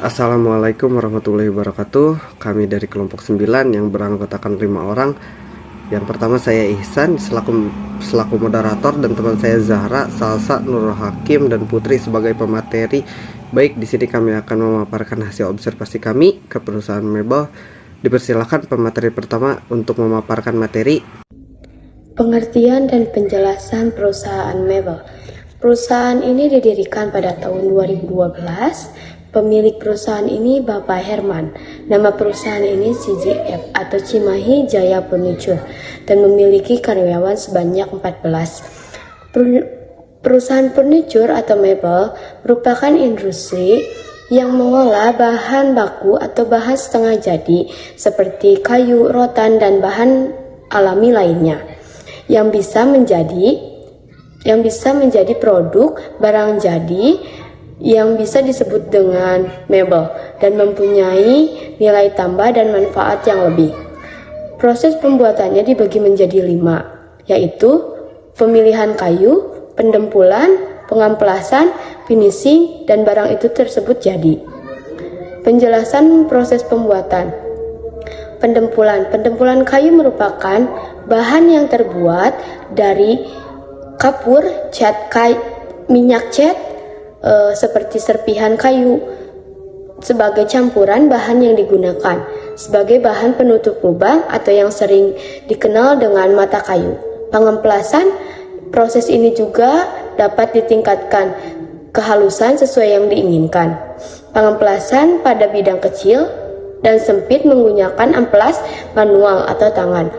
Assalamualaikum warahmatullahi wabarakatuh. Kami dari kelompok 9 yang beranggotakan 5 orang. Yang pertama saya Ihsan selaku moderator, dan teman saya Zahra, Salsa, Nurul Hakim, dan Putri sebagai pemateri. Baik, di sini kami akan memaparkan hasil observasi kami ke perusahaan mebel. Dipersilakan pemateri pertama untuk memaparkan materi. Pengertian dan penjelasan perusahaan mebel. Perusahaan ini didirikan pada tahun 2012. Pemilik perusahaan ini Bapak Herman. Nama perusahaan ini CJF atau Cimahi Jaya Furniture dan memiliki karyawan sebanyak 14. Perusahaan furniture atau mebel merupakan industri yang mengolah bahan baku atau bahan setengah jadi seperti kayu, rotan, dan bahan alami lainnya yang bisa menjadi produk barang jadi yang bisa disebut dengan mebel dan mempunyai nilai tambah dan manfaat yang lebih. Proses pembuatannya dibagi menjadi 5, yaitu pemilihan kayu, pendempulan, pengamplasan, finishing, dan barang itu tersebut jadi. Penjelasan proses pembuatan. Pendempulan kayu merupakan bahan yang terbuat dari kapur, minyak cat, seperti serpihan kayu sebagai campuran bahan yang digunakan sebagai bahan penutup lubang atau yang sering dikenal dengan mata kayu. Pengemplasan, proses ini juga dapat ditingkatkan kehalusan sesuai yang diinginkan. Pengemplasan pada bidang kecil dan sempit menggunakan amplas manual atau tangan.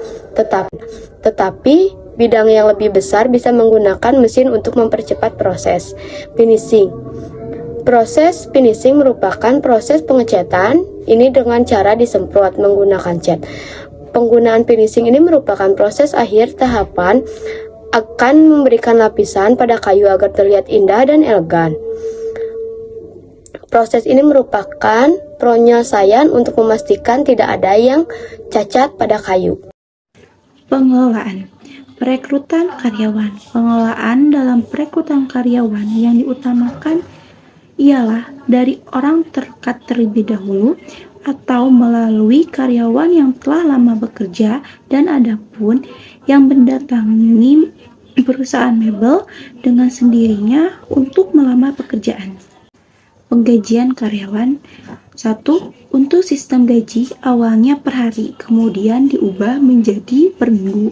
Tetapi bidang yang lebih besar bisa menggunakan mesin untuk mempercepat proses. Finishing. Proses finishing merupakan proses pengecatan ini dengan cara disemprot menggunakan cat. Penggunaan finishing ini merupakan proses akhir tahapan akan memberikan lapisan pada kayu agar terlihat indah dan elegan. Proses ini merupakan penyelesaian untuk memastikan tidak ada yang cacat pada kayu. Pengelolaan. Perekrutan karyawan. Pengelolaan dalam perekrutan karyawan yang diutamakan ialah dari orang terdekat terlebih dahulu atau melalui karyawan yang telah lama bekerja, dan adapun yang mendatangi perusahaan mebel dengan sendirinya untuk melamar pekerjaan. Penggajian karyawan. 1. Untuk sistem gaji awalnya per hari, kemudian diubah menjadi per minggu.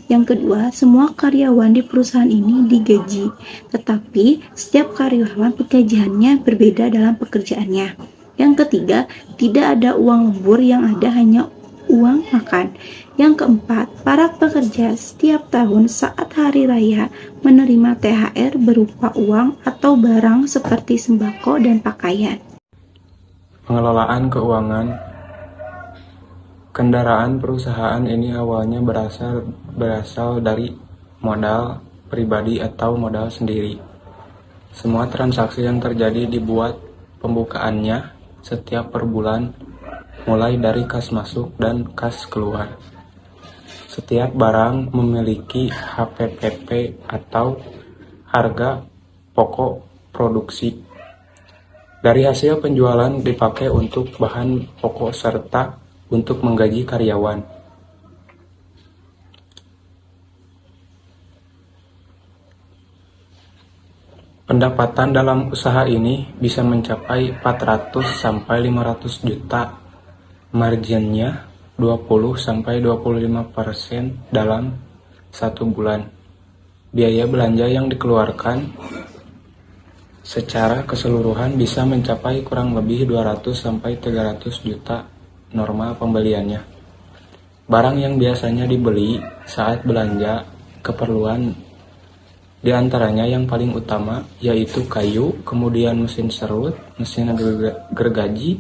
Yang kedua, semua karyawan di perusahaan ini digaji, tetapi setiap karyawan pegajiannya berbeda dalam pekerjaannya. Yang ketiga, tidak ada uang lembur, yang ada hanya uang makan. Yang keempat, para pekerja setiap tahun saat hari raya menerima THR berupa uang atau barang seperti sembako dan pakaian. Pengelolaan keuangan. Kendaraan perusahaan ini awalnya berasal dari modal pribadi atau modal sendiri. Semua transaksi yang terjadi dibuat pembukaannya setiap per bulan, mulai dari kas masuk dan kas keluar. Setiap barang memiliki HPPP atau harga pokok produksi. Dari hasil penjualan dipakai untuk bahan pokok serta untuk menggaji karyawan. Pendapatan dalam usaha ini bisa mencapai 400 sampai 500 juta. Marginnya 20 sampai 25% dalam satu bulan. Biaya belanja yang dikeluarkan secara keseluruhan bisa mencapai kurang lebih 200 sampai 300 juta normal pembeliannya. Barang yang biasanya dibeli saat belanja keperluan diantaranya yang paling utama yaitu kayu, kemudian mesin serut, mesin gergaji,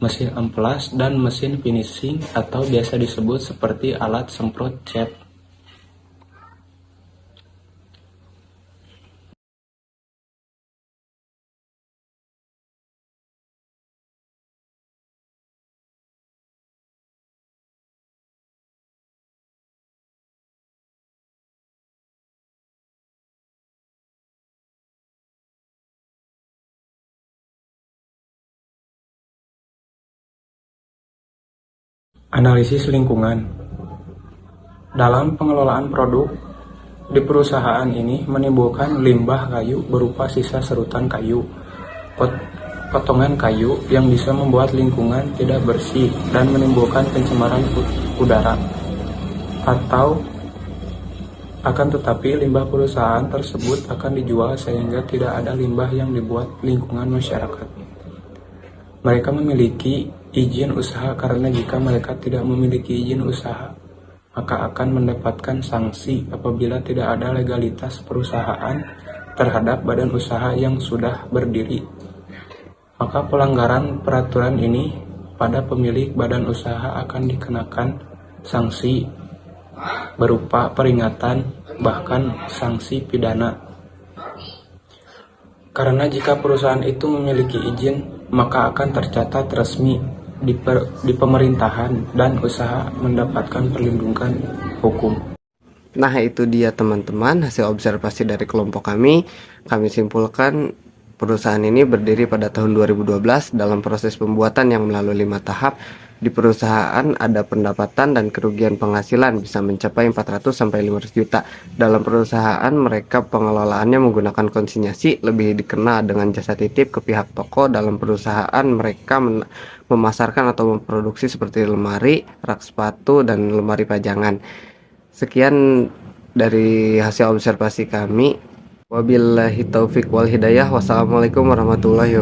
mesin amplas, dan mesin finishing atau biasa disebut seperti alat semprot cat. Analisis lingkungan. Dalam pengelolaan produk, di perusahaan ini menimbulkan limbah kayu berupa sisa serutan kayu, potongan kayu yang bisa membuat lingkungan tidak bersih dan menimbulkan pencemaran udara. Atau akan tetapi limbah perusahaan tersebut akan dijual sehingga tidak ada limbah yang dibuat lingkungan masyarakat. Mereka memiliki izin usaha karena jika mereka tidak memiliki izin usaha, maka akan mendapatkan sanksi apabila tidak ada legalitas perusahaan terhadap badan usaha yang sudah berdiri. Maka pelanggaran peraturan ini pada pemilik badan usaha akan dikenakan sanksi berupa peringatan, bahkan sanksi pidana. Karena jika perusahaan itu memiliki izin, maka akan tercatat resmi di pemerintahan dan usaha mendapatkan perlindungan hukum. Nah, itu dia teman-teman hasil observasi dari kelompok kami. Kami simpulkan perusahaan ini berdiri pada tahun 2012 dalam proses pembuatan yang melalui 5 tahap. Di perusahaan ada pendapatan dan kerugian penghasilan bisa mencapai 400 sampai 500 juta. Dalam perusahaan mereka pengelolaannya menggunakan konsinyasi, lebih dikenal dengan jasa titip ke pihak toko. Dalam perusahaan mereka memasarkan atau memproduksi seperti lemari, rak sepatu, dan lemari pajangan. Sekian dari hasil observasi kami. Wabillahi taufik wal hidayah. Wassalamualaikum warahmatullahi wabarakatuh.